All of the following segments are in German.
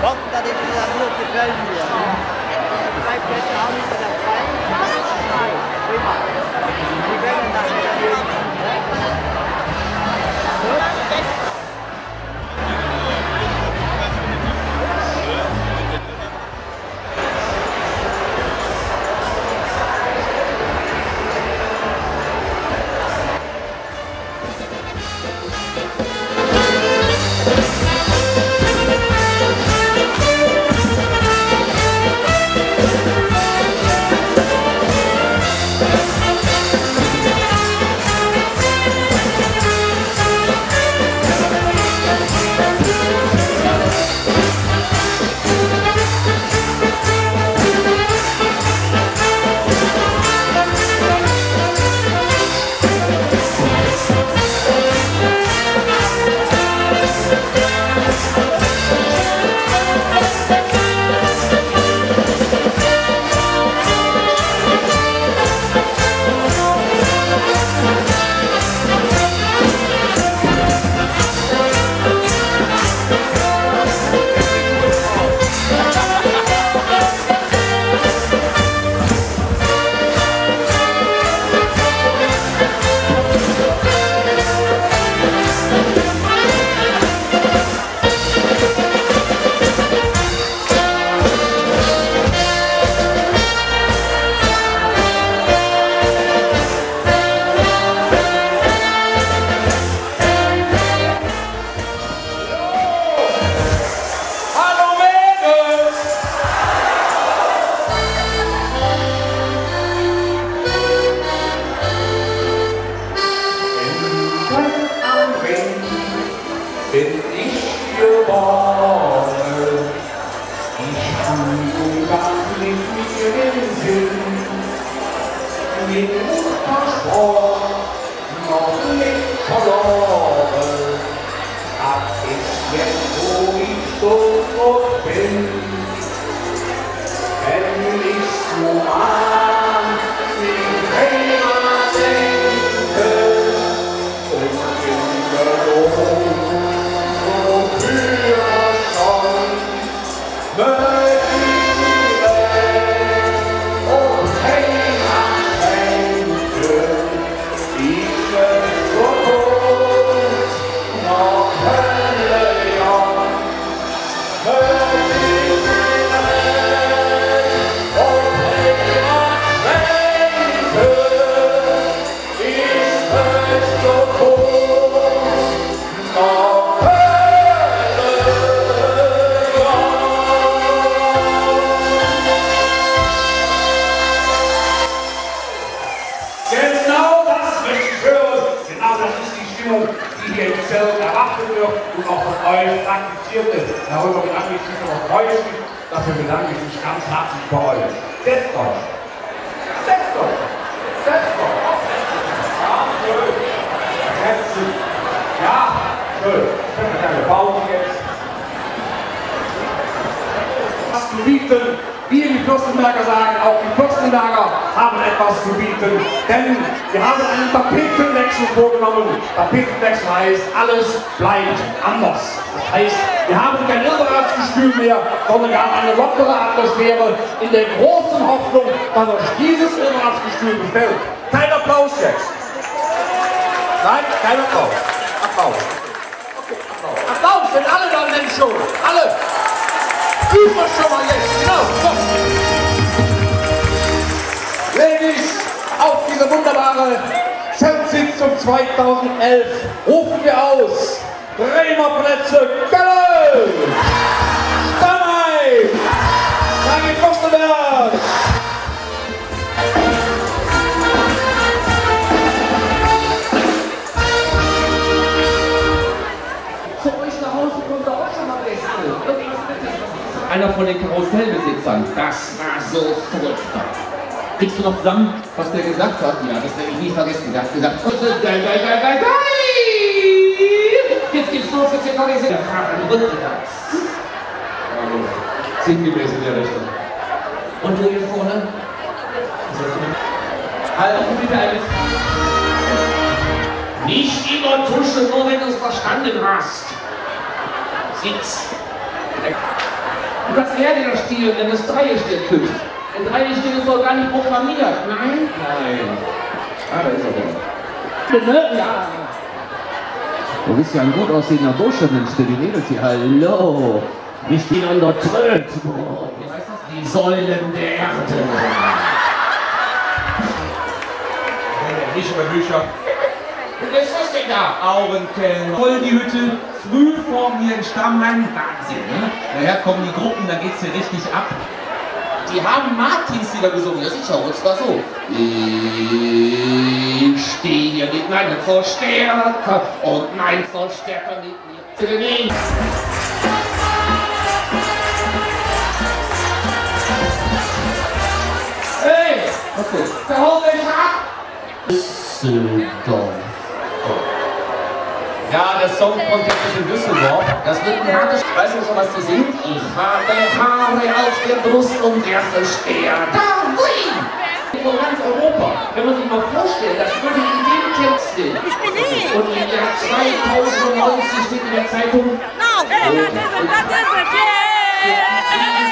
hoffen, dass es Ihnen gut gefällt wird. Bleibt jetzt auch nicht mehr frei. Nein, prima. Sie werden nachher gehen. Bin ich geboren, ich fühle gar nicht mir den Sinn, den Muttersport noch nicht verloren, das ist jetzt, wo ich so bin, wenn ich so an die Heimat denke und in der Lohn die hier im Zelt erwartet wird und auch von euch praktiziert ist. Darüber bedanke ich mich noch häufig. Dafür bedanke ich mich ganz herzlich bei euch. Setzt euch! Setzt euch! Setzt euch! Ja, schön. Herzlich. Ja, schön. Ich kann eine kleine Pause jetzt. Was zu bieten. Wir, die Fürstenberger, sagen, auch die Fürstenberger haben etwas zu bieten, denn wir haben einen Tapetenwechsel vorgenommen. Tapetenwechsel heißt, alles bleibt anders. Das heißt, wir haben kein Irrbarkeitsgestühl mehr, sondern wir haben eine lockere Atmosphäre in der großen Hoffnung, dass euch dieses Irrbarkeitsgestühl gefällt. Kein Applaus jetzt. Nein, kein Applaus. Applaus. Okay, Applaus. Applaus, wenn alle dann sind schon. Alle. Üben wir schon mal jetzt, genau, so. Ladies, auf diese wunderbare Zeltsitzung 2011 rufen wir aus. Bremer Plätze, Köln! Stammheim! Danke, Fürstenberg! Zu euch nach Hause kommt da auch schon mal Gäste. Einer von den Karussellbesitzern, das war so furchtbar. Kriegst du noch zusammen, was der gesagt hat? Ja, das werde ich nie vergessen. Der hat gesagt, geil, geil, geil, geil, geil! Jetzt geht's los, jetzt wird noch die Sinn. Der Fahrer Rückwärts. Hallo. Sinngemäß in der Richtung. Und du hier vorne? Halt, bitte alles. Nicht immer tuschen, nur wenn du es verstanden hast. Sitz. Du kannst eher stehlen, wenn es Dreie steht. Ein Dreie steht ist doch gar nicht programmiert. Nein? Nein. Ah, da ist er doch. Ja. Du bist ja ein gut aussehender Bursche, Mensch, die Mädels hier. Hallo. Nicht die an der Tröte. Wie heißt das? Die Säulen der Erde. Nicht über Bücher. Was ist das denn da? Augenkeller. Voll die Hütte. Früh vor mir ein Stammmann. Wahnsinn, ne? Naja, kommen die Gruppen, da geht's hier richtig ab. Die haben Martinslieder gesungen. Ja, sicher, und zwar so. Ich stehe hier mit meinem Verstärker und mein Verstärker mit mir nicht. Hey! Okay. Verhol dich ab! Düsseldorf. Ja, der Song Contest ist in Düsseldorf. Das wird ein hartes. Weißt du schon, was die singt? Ich habe Haare auf der Brust und werfe Speer. Da, hui! Von ganz Europa. Wenn man sich mal vorstellt, das würde in dem Text stehen. Und im Jahr 2090 steht in der Zeitung.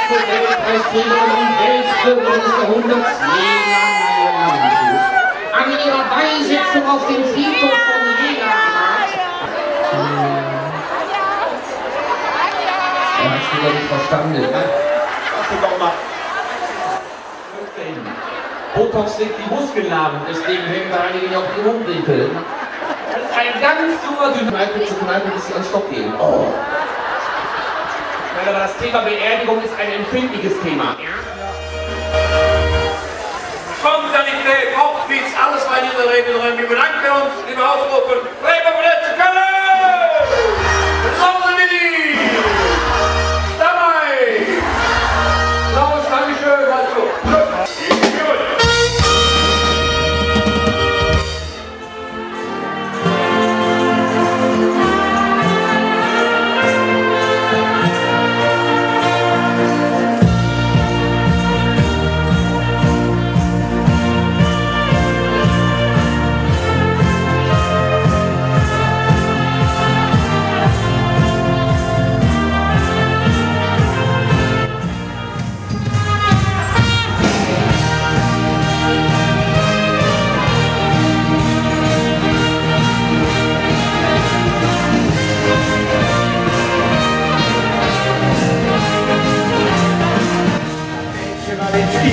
Weltpreisträgerin und Weltbürgerin des Jahrhunderts. An ihrer Beisetzung auf dem Friedhof von Leningrad. Hast du doch nicht verstanden, ne? Hast du doch mal. Botox legt die Muskeln lahm, deswegen hängen da einige auf die Mundwinkel. Das ist ein ganz junger Kneipe zu Kneipe, bis sie an Stock gehen. Oh. Aber das Thema Beerdigung ist ein empfindliches Thema. Ja? Spontanität, Hochwitz, alles war in der Rede drin. Wir bedanken uns, liebe Ausrufen. Leberplätze können! Sondermini! Dabei! Klaus, Dankeschön, also.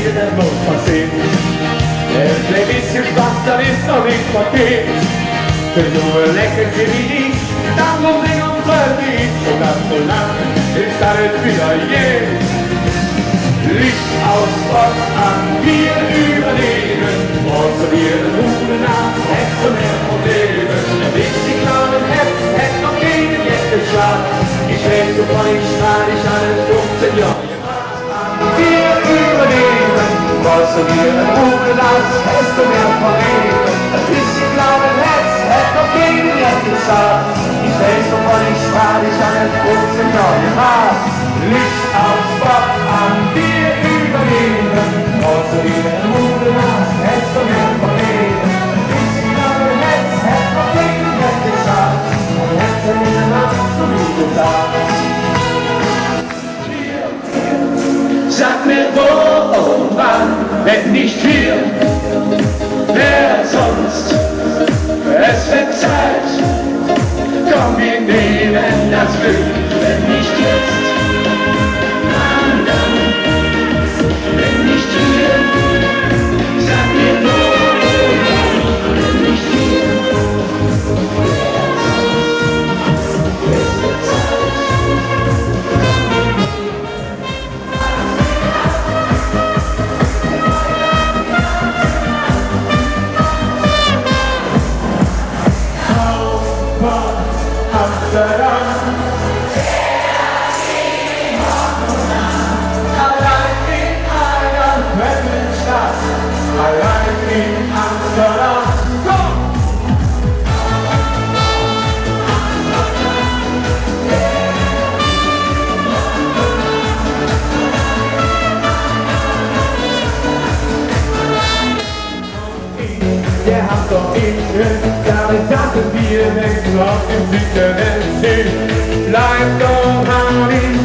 Der muss man sehen. Ein bisschen Spaß, dann ist noch nicht verkehrt. Wenn du lächelst wie ich, dann komm sing und Lied. Und dann so lang ist alles wieder je. Licht aus Gott an, wir überleben. Und zu dir den Ruhen nach, hättest du mehr Probleme. Der Wicht, die kleinen Herzen, hätt noch gegen jetzt geschlagen. Ich schlägst du von ich strahl, ich alles 15 Jahre. Wir überleben, was du dir in Ruhe lässt, hast du mehr verleben. Ein bisschen kleinen Herz, hätt noch gegen jetzt gesagt. Ich schlägst du von ich strahl, ich alles 15 Jahre gemacht. Licht aufs Bock an, wir überleben, was du dir in Ruhe lässt, hast du mehr verleben. Ein bisschen kleinen Herz, hätt noch gegen jetzt gesagt. Und jetzt in der Nacht so wie gesagt. Sag mir wo und wann, wenn nicht hier, wer sonst? Es wird Zeit, komm, wir nehmen das Glück, wenn nicht jetzt. Wann dann, wenn nicht hier, sag mir wo und wann, wenn nicht hier, wer sonst? Es wird Zeit. Der hat doch innen, damit dachten wir, wenn du auf dem sicheren See bleib doch an ihm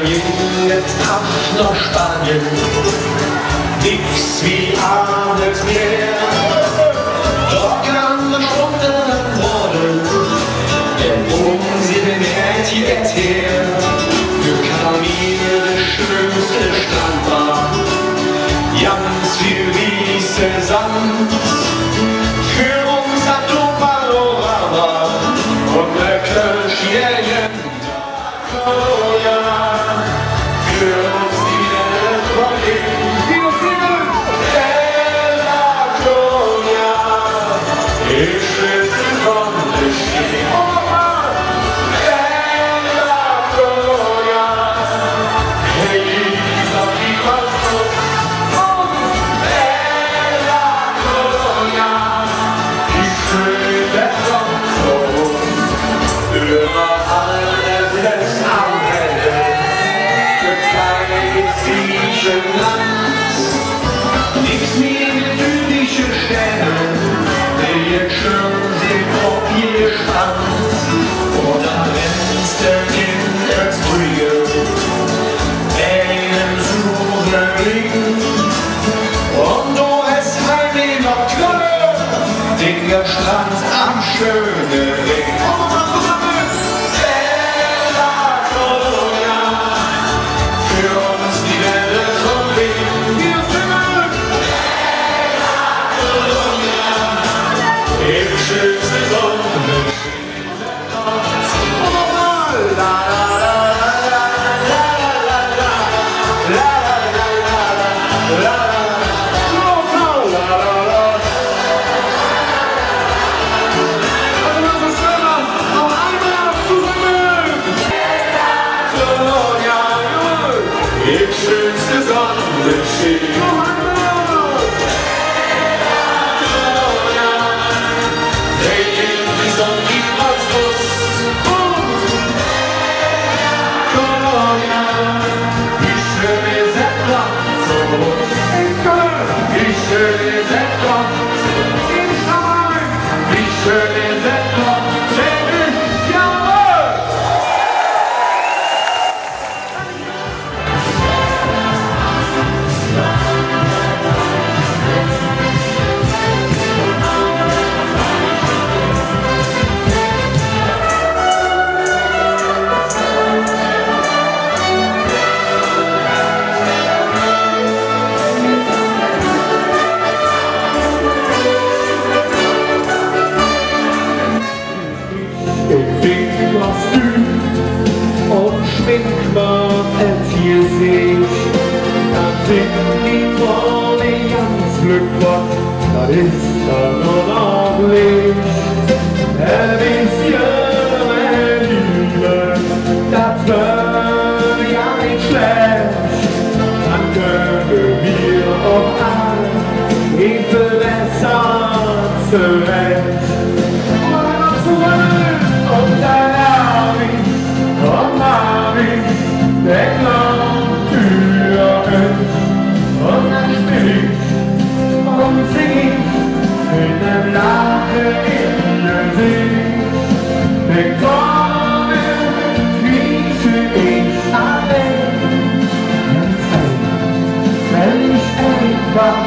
ging es ab nach Spanien, nix wie ahnet mehr. Doch kam eine Stunde nach Norden, denn sie benäht jetzt her. Für Kamine der schönste Strandbahn, ganz viel weiße Sand. Für uns ein Panorama und der Kölsch jeden Tag. Oh ja, für uns die Welt von ihm. Bella Gloria, ich schwitze von der Schnee. Bella Gloria, hey, Lisa, wie was los? Bella Gloria, ich schwitze von so. Über alles des Augenblick, für kein Land. Nichts mehr mit jüdischen Sternen, die jetzt schon sind auf ihr Stand. Oder rennst du in das Brühe, einen Souvenir. Und du hast heimlich noch Kröll, Dinger Strand am schönen Ring. Schönste Sonnenschein. Hey, die Sonne gibt was los. Colonia, wie schön ist etwas so. Wie schön ist etwas so. Wie schön ist etwas so. Schwingt man hier sich, dann sind die Träume ganz glücklich, das ist dann unordentlich. Wisst ihr, meine Liebe, das wär ja nicht schlecht, dann können wir auch alle Hilfe besser zurecht. Und dann hab ich der Glauben für euch. Und dann spiel ich und sing ich mit dem Lachen in der See. Der Träume, wie schön ich allein. Wenn ich etwas